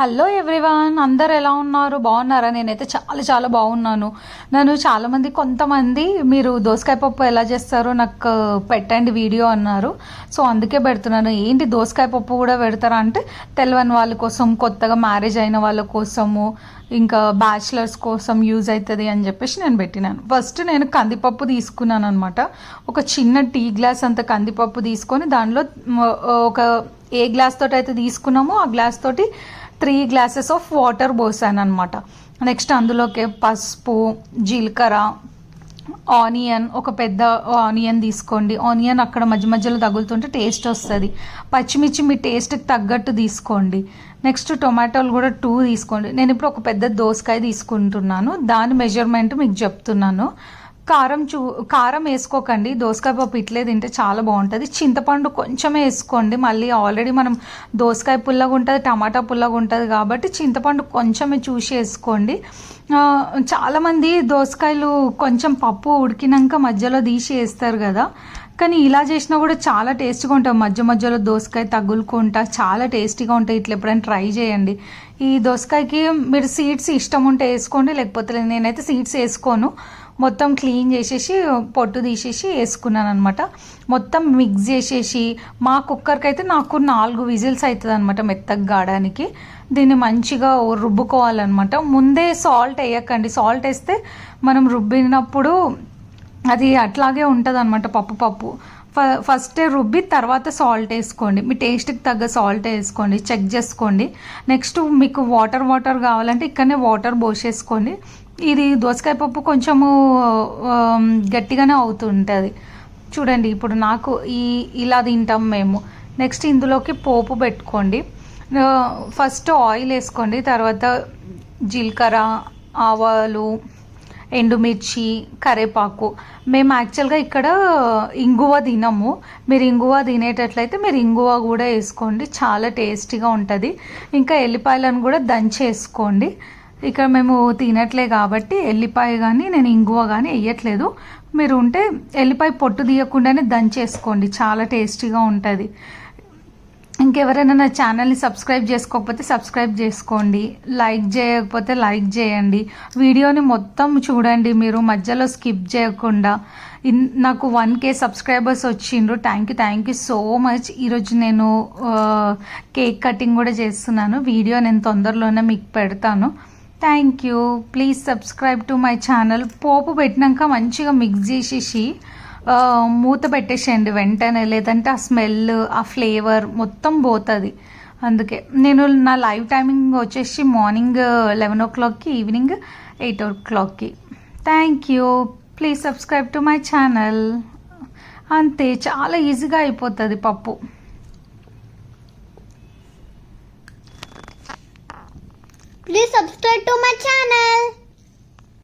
Hello everyone, అందరు ఎలా ఉన్నారు? బాగున్నారా? నేనైతే చాలా చాలా బాగున్నాను. నన్ను చాలామంది కొంతమంది మీరు దోసకాయ పప్పు ఎలా చేస్తారో నాకు పెట్టండి వీడియో అన్నారు. సో అందుకే పెడుతున్నాను. ఏంటి దోసకాయ పప్పు కూడా పెడతారా అంటే తెలియని వాళ్ళ కోసం, కొత్తగా మ్యారేజ్ అయిన వాళ్ళ కోసము, ఇంకా బ్యాచిలర్స్ కోసం యూజ్ అవుతుంది అని చెప్పేసి నేను పెట్టినాను. ఫస్ట్ నేను కందిపప్పు తీసుకున్నాను అనమాట. ఒక చిన్న టీ గ్లాస్ అంత కందిపప్పు తీసుకొని దానిలో ఒక ఏ గ్లాస్ తోటి అయితే తీసుకున్నామో ఆ గ్లాస్ తోటి 3 గ్లాసెస్ ఆఫ్ వాటర్ పోసాను అనమాట. నెక్స్ట్ అందులోకి పసుపు, జీలకర్ర, ఆనియన్, ఒక పెద్ద ఆనియన్ తీసుకోండి. ఆనియన్ అక్కడ మధ్య మధ్యలో తగులుతుంటే టేస్ట్ వస్తుంది. పచ్చిమిర్చి మీ టేస్ట్కి తగ్గట్టు తీసుకోండి. నెక్స్ట్ టొమాటోలు కూడా 2 తీసుకోండి. నేను ఇప్పుడు ఒక పెద్ద దోసకాయ తీసుకుంటున్నాను, దాని మెజర్మెంట్ మీకు చెప్తున్నాను. కారం వేసుకోకండి, దోసకాయ పప్పు ఇట్లే తింటే చాలా బాగుంటుంది. చింతపండు కొంచెమే వేసుకోండి. మళ్ళీ ఆల్రెడీ మనం దోసకాయ పుల్లగా ఉంటుంది, టమాటా పుల్లగా ఉంటుంది కాబట్టి చింతపండు కొంచెమే చూసి వేసుకోండి. చాలామంది దోసకాయలు కొంచెం పప్పు ఉడికినాక మధ్యలో తీసి వేస్తారు కదా, కానీ ఇలా చేసినా కూడా చాలా టేస్టీగా ఉంటాయి. మధ్య మధ్యలో దోసకాయ తగులుకుంటా చాలా టేస్టీగా ఉంటాయి. ఇట్లా ఎప్పుడైనా ట్రై చేయండి. ఈ దోసకాయకి మీరు సీడ్స్ ఇష్టం ఉంటే వేసుకోండి, లేకపోతే నేనైతే సీడ్స్ వేసుకోను. మొత్తం క్లీన్ చేసేసి పొట్టు తీసేసి వేసుకున్నాను అనమాట. మొత్తం మిక్స్ చేసేసి మా కుక్కర్కి అయితే నాకు 4 విజిల్స్ అవుతుంది అనమాట మెత్తగా గాడానికి. దీన్ని మంచిగా రుబ్బుకోవాలన్నమాట. ముందే సాల్ట్ వేయకండి, సాల్ట్ వేస్తే మనం రుబ్బినప్పుడు అది అట్లాగే ఉంటుంది అనమాట. పప్పు ఫస్టే రుబ్బి తర్వాత సాల్ట్ వేసుకోండి. మీ టేస్ట్కి తగ్గ సాల్ట్ వేసుకోండి, చెక్ చేసుకోండి. నెక్స్ట్ మీకు వాటర్ కావాలంటే ఇక్కడనే వాటర్ పోసేసుకోండి. ఇది దోసకాయ పప్పు కొంచెము గట్టిగానే అవుతుంటుంది చూడండి. ఇప్పుడు నాకు ఇలా తింటాం మేము. నెక్స్ట్ ఇందులోకి పోపు పెట్టుకోండి. ఫస్ట్ ఆయిల్ వేసుకోండి, తర్వాత జీలకర్ర, ఆవాలు, ఎండుమిర్చి, కరివేపాకు. మేము యాక్చువల్గా ఇక్కడ ఇంగువ తినము. మీరు ఇంగువ తినేటట్లయితే మీరు ఇంగువ కూడా వేసుకోండి, చాలా టేస్టీగా ఉంటుంది. ఇంకా ఎల్లిపాయలను కూడా దంచేసుకోండి. ఇక్కడ మేము తినట్లే కాబట్టి ఎల్లిపాయ కానీ నేను ఇంగువ కానీ వేయట్లేదు. మీరు ఉంటే ఎల్లిపాయ పొట్టు తీయకుండానే దంచేసుకోండి, చాలా టేస్టీగా ఉంటుంది. ఇంకెవరైనా నా ఛానల్ని సబ్స్క్రైబ్ చేసుకోకపోతే సబ్స్క్రైబ్ చేసుకోండి, లైక్ చేయకపోతే లైక్ చేయండి. వీడియోని మొత్తం చూడండి మీరు, మధ్యలో స్కిప్ చేయకుండా. నాకు 1K సబ్స్క్రైబర్స్ వచ్చిండ్రు. Thank you so much. ఈరోజు నేను కేక్ కటింగ్ కూడా చేస్తున్నాను. వీడియో నేను తొందరలోనే మీకు పెడతాను. Thank you. Please subscribe to my channel. పోపు పెట్టినాక మంచిగా మిక్స్ చేసేసి మూత పెట్టేసేయండి వెంటనే, లేదంటే ఆ స్మెల్, ఆ ఫ్లేవర్ మొత్తం పోతుంది. అందుకే నేను నా లైవ్ టైమింగ్ వచ్చేసి మార్నింగ్ 11 o'clockకి, ఈవినింగ్ 8 o'clockకి. Thank you. Please subscribe to my channel. అంతే, చాలా ఈజీగా అయిపోతుంది పప్పు. Please subscribe to my channel.